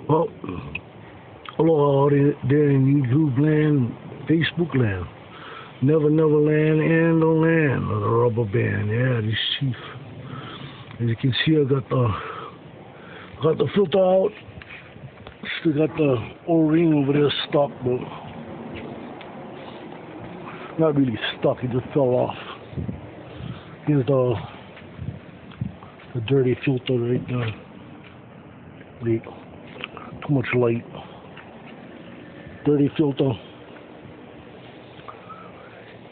Well, hello out there in YouTube land, Facebook land, Never Land, and the land of the rubber band. Yeah, this Chief. As you can see, I got the filter out. Still got the O-ring over there stuck, but not really stuck. It just fell off. Here's the dirty filter right there. Wait, too much light. Dirty filter.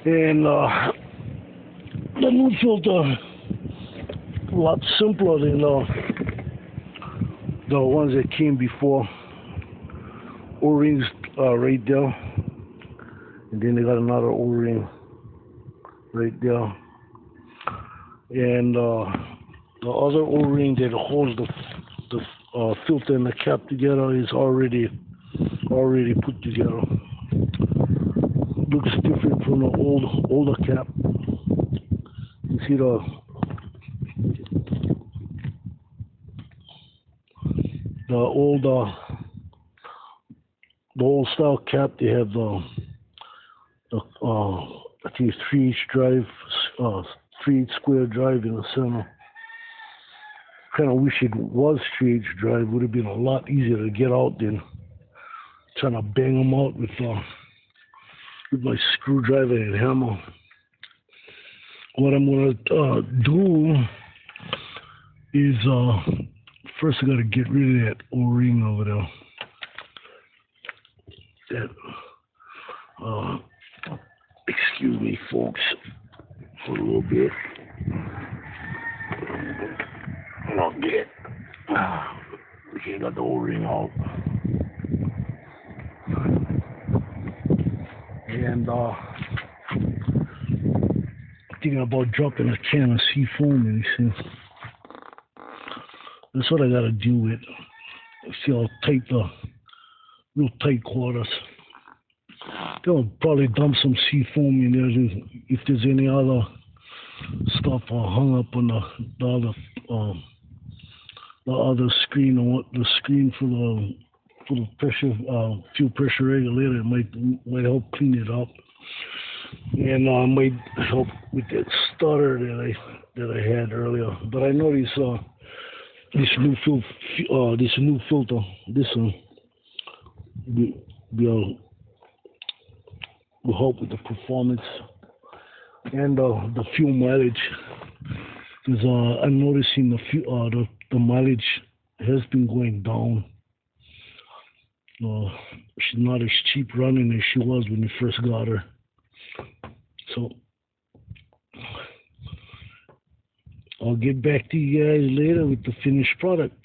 And the new filter, a lot simpler than the ones that came before. O-rings right there, and then they got another O-ring right there, and the other O-ring that holds the filter and the cap together is already put together. Looks different from the older cap. You see the old style cap. They have the I think 3H drive, 3H square drive in the center. Kind of wish it was 3H drive. Would have been a lot easier to get out than trying to bang them out with my screwdriver and hammer. What I'm gonna do is first I gotta get rid of that O-ring over there. That excuse me, folks, for a little bit. I'll get we can't got the O-ring out. And thinking about dropping a can of seafoam in this. That's what I gotta deal with. See how tight real tight quarters. They'll probably dump some seafoam in there if there's any other stuff hung up on the other screen, or the screen for the pressure fuel pressure regulator. It might help clean it up, and might help with that stutter that I had earlier. But I know this new filter, this one will help with the performance and the fuel mileage. Because I'm noticing the mileage has been going down. She's not as cheap running as she was when you first got her. So I'll get back to you guys later with the finished product.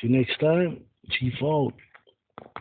Till next time, Chief out.